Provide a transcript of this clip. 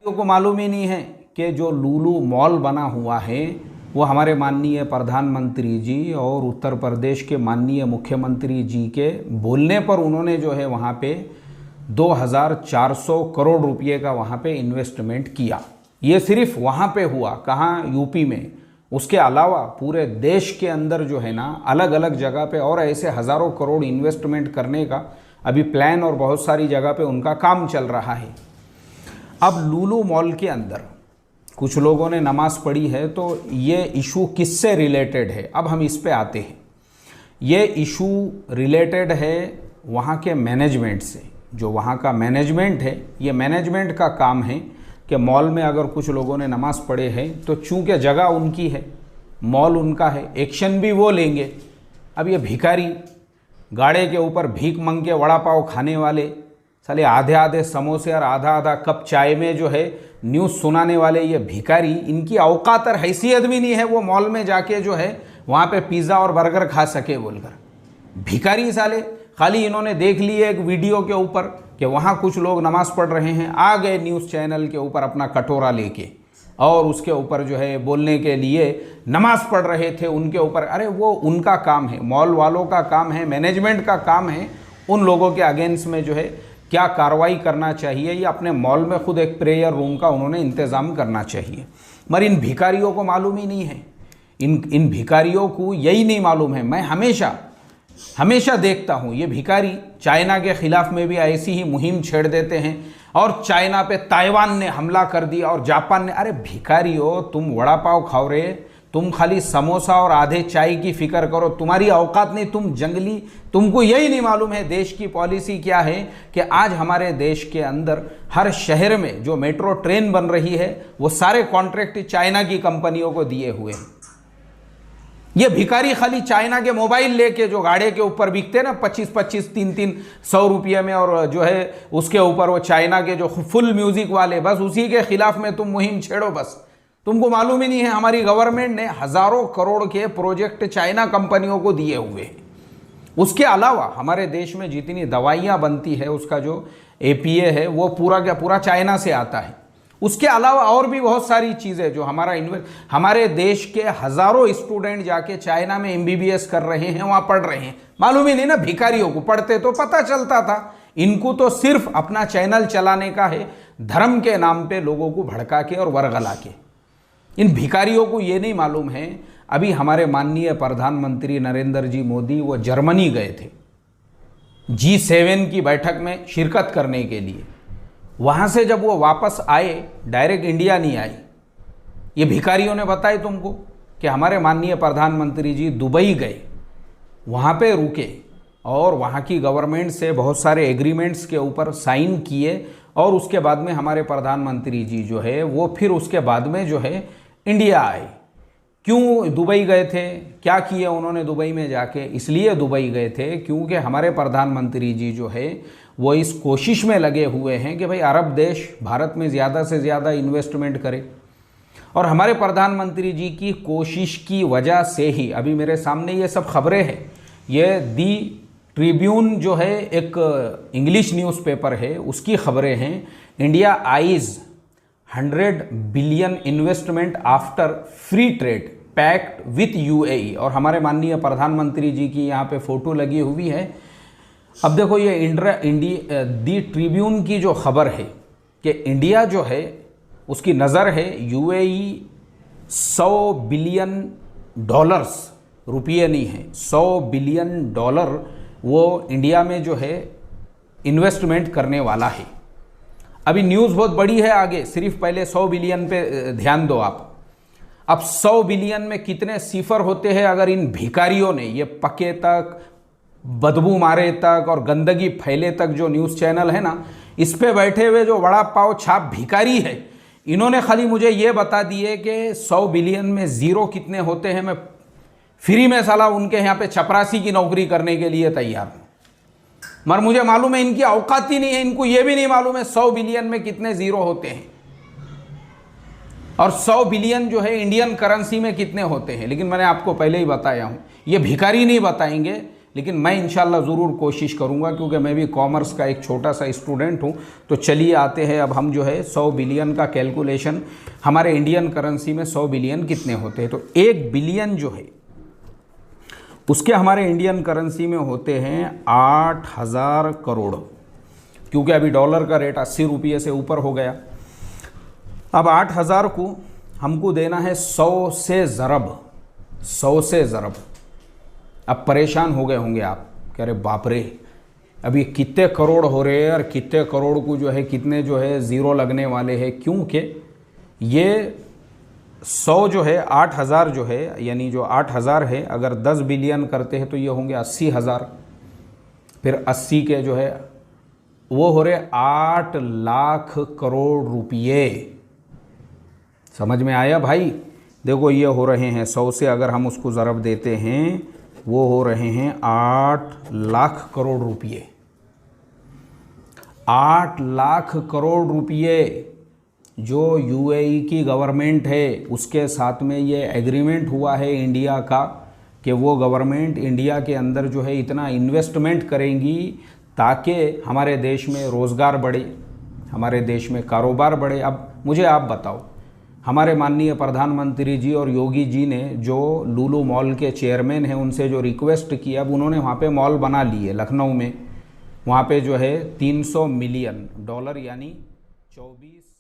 को मालूम ही नहीं है कि जो लुलु मॉल बना हुआ है वो हमारे माननीय प्रधानमंत्री जी और उत्तर प्रदेश के माननीय मुख्यमंत्री जी के बोलने पर उन्होंने जो है वहाँ पे 2400 करोड़ रुपए का वहाँ पे इन्वेस्टमेंट किया। ये सिर्फ वहाँ पे हुआ, कहाँ, यूपी में। उसके अलावा पूरे देश के अंदर जो है ना अलग अलग जगह पे और ऐसे हज़ारों करोड़ इन्वेस्टमेंट करने का अभी प्लान और बहुत सारी जगह पे उनका काम चल रहा है। अब लुलु मॉल के अंदर कुछ लोगों ने नमाज़ पढ़ी है, तो ये इशू किससे रिलेटेड है, अब हम इस पे आते हैं। ये इशू रिलेटेड है वहाँ के मैनेजमेंट से। जो वहाँ का मैनेजमेंट है, ये मैनेजमेंट का काम है कि मॉल में अगर कुछ लोगों ने नमाज़ पढ़े हैं तो चूँकि जगह उनकी है, मॉल उनका है, एक्शन भी वो लेंगे। अब ये भिखारी गाड़े के ऊपर भीख मंग के वड़ा पाव खाने वाले, साले आधे आधे समोसे और आधा आधा कप चाय में जो है न्यूज़ सुनाने वाले ये भिखारी, इनकी औकात और हैसियत भी नहीं है वो मॉल में जाके जो है वहाँ पे पिज़्ज़ा और बर्गर खा सके बोलकर। भिखारी साले खाली इन्होंने देख लिए एक वीडियो के ऊपर कि वहाँ कुछ लोग नमाज़ पढ़ रहे हैं, आ गए न्यूज़ चैनल के ऊपर अपना कटोरा लेके और उसके ऊपर जो है बोलने के लिए नमाज़ पढ़ रहे थे उनके ऊपर। अरे वो उनका काम है, मॉल वालों का काम है, मैनेजमेंट का काम है उन लोगों के अगेंस्ट में जो है क्या कार्रवाई करना चाहिए, या अपने मॉल में खुद एक प्रेयर रूम का उन्होंने इंतज़ाम करना चाहिए। मगर इन भिखारियों को मालूम ही नहीं है, इन भिखारियों को यही नहीं मालूम है। मैं हमेशा देखता हूँ ये भिखारी चाइना के ख़िलाफ़ में भी ऐसी ही मुहिम छेड़ देते हैं और चाइना पे ताइवान ने हमला कर दिया और जापान ने। अरे भिखारियों, तुम वड़ा पाव खाओ रे, तुम खाली समोसा और आधे चाय की फिक्र करो, तुम्हारी औकात नहीं, तुम जंगली। तुमको यही नहीं मालूम है देश की पॉलिसी क्या है कि आज हमारे देश के अंदर हर शहर में जो मेट्रो ट्रेन बन रही है वो सारे कॉन्ट्रैक्ट चाइना की कंपनियों को दिए हुए हैं। ये भिखारी खाली चाइना के मोबाइल लेके जो गाड़े के ऊपर बिकते ना 25-25, 300 रुपये में, और जो है उसके ऊपर वो चाइना के जो फुल म्यूजिक वाले, बस उसी के खिलाफ में तुम मुहिम छेड़ो। बस तुमको मालूम ही नहीं है हमारी गवर्नमेंट ने हज़ारों करोड़ के प्रोजेक्ट चाइना कंपनियों को दिए हुए हैं। उसके अलावा हमारे देश में जितनी दवाइयाँ बनती है उसका जो APA है वो पूरा का पूरा चाइना से आता है। उसके अलावा और भी बहुत सारी चीज़ें जो हमारे देश के हज़ारों स्टूडेंट जाके चाइना में MBBS कर रहे हैं, वहाँ पढ़ रहे हैं। मालूम ही नहीं ना भिखारियों को, पढ़ते तो पता चलता था। इनको तो सिर्फ अपना चैनल चलाने का है, धर्म के नाम पे लोगों को भड़का के और वरगला के। इन भिखारियों को ये नहीं मालूम है। अभी हमारे माननीय प्रधानमंत्री नरेंद्र जी मोदी वो जर्मनी गए थे G7 की बैठक में शिरकत करने के लिए। वहाँ से जब वो वापस आए, डायरेक्ट इंडिया नहीं आए। ये भिखारियों ने बताया तुमको कि हमारे माननीय प्रधानमंत्री जी दुबई गए, वहाँ पे रुके और वहाँ की गवर्नमेंट से बहुत सारे एग्रीमेंट्स के ऊपर साइन किए, और उसके बाद में हमारे प्रधानमंत्री जी जो है वो फिर उसके बाद में जो है इंडिया आए। क्यों दुबई गए थे, क्या किए उन्होंने दुबई में जाके? इसलिए दुबई गए थे क्योंकि हमारे प्रधानमंत्री जी जो है वो इस कोशिश में लगे हुए हैं कि भाई अरब देश भारत में ज़्यादा से ज़्यादा इन्वेस्टमेंट करे। और हमारे प्रधानमंत्री जी की कोशिश की वजह से ही अभी मेरे सामने ये सब खबरें हैं। ये दी ट्रिब्यून जो है एक इंग्लिश न्यूज़पेपर है, उसकी खबरें हैं। India eyes 100 billion investment after free trade pact with UAE, और हमारे माननीय प्रधानमंत्री जी की यहाँ पे फ़ोटो लगी हुई है। अब देखो ये दी ट्रिब्यून की जो खबर है कि इंडिया जो है उसकी नज़र है UAE 100 बिलियन डॉलर्स, रुपये नहीं है, 100 बिलियन डॉलर वो इंडिया में जो है इन्वेस्टमेंट करने वाला है। अभी न्यूज़ बहुत बड़ी है आगे, सिर्फ पहले 100 बिलियन पे ध्यान दो आप। अब 100 बिलियन में कितने सिफर होते हैं अगर इन भिखारियों ने ये पके तक, बदबू मारे तक और गंदगी फैले तक जो न्यूज़ चैनल है ना, इस पे बैठे हुए जो वड़ा पाव छाप भिखारी है, इन्होंने खाली मुझे ये बता दिए कि 100 बिलियन में ज़ीरो कितने होते हैं। मैं फ्री में साला उनके यहाँ पे चपरासी की नौकरी करने के लिए तैयार हूँ, मगर मुझे मालूम है इनकी औकात ही नहीं है। इनको ये भी नहीं मालूम है 100 बिलियन में कितने ज़ीरो होते हैं और 100 बिलियन जो है इंडियन करेंसी में कितने होते हैं। लेकिन मैंने आपको पहले ही बताया हूँ, ये भिखारी नहीं बताएंगे, लेकिन मैं इंशाल्लाह ज़रूर कोशिश करूंगा, क्योंकि मैं भी कॉमर्स का एक छोटा सा स्टूडेंट हूं। तो चलिए आते हैं, अब हम जो है 100 बिलियन का कैलकुलेशन, हमारे इंडियन करेंसी में 100 बिलियन कितने होते हैं। तो 1 बिलियन जो है उसके हमारे इंडियन करेंसी में होते हैं 8,000 करोड़, क्योंकि अभी डॉलर का रेट 80 रुपये से ऊपर हो गया। अब 8,000 को हमको देना है 100 से ज़रब, 100 से ज़रब। अब परेशान हो गए होंगे आप, कह रहे बाप रे अभी कितने करोड़ हो रहे हैं और कितने करोड़ को जो है कितने जो है ज़ीरो लगने वाले हैं, क्योंकि ये 100 जो है 8,000 जो है, यानी जो 8,000 है, अगर 10 बिलियन करते हैं तो ये होंगे 80,000, फिर 80 के जो है वो हो रहे 8 लाख करोड़ रुपये। समझ में आया भाई? देखो ये हो रहे हैं 100 से अगर हम उसको ज़रब देते हैं वो हो रहे हैं 8 लाख करोड़ रुपये। 8 लाख करोड़ रुपये जो यूएई की गवर्नमेंट है उसके साथ में ये एग्रीमेंट हुआ है इंडिया का कि वो गवर्नमेंट इंडिया के अंदर जो है इतना इन्वेस्टमेंट करेंगी ताकि हमारे देश में रोज़गार बढ़े, हमारे देश में कारोबार बढ़े। अब मुझे आप बताओ, हमारे माननीय प्रधानमंत्री जी और योगी जी ने जो लुलु मॉल के चेयरमैन हैं उनसे जो रिक्वेस्ट की, अब उन्होंने वहाँ पे मॉल बना लिए लखनऊ में, वहाँ पे जो है $300 मिलियन यानी 24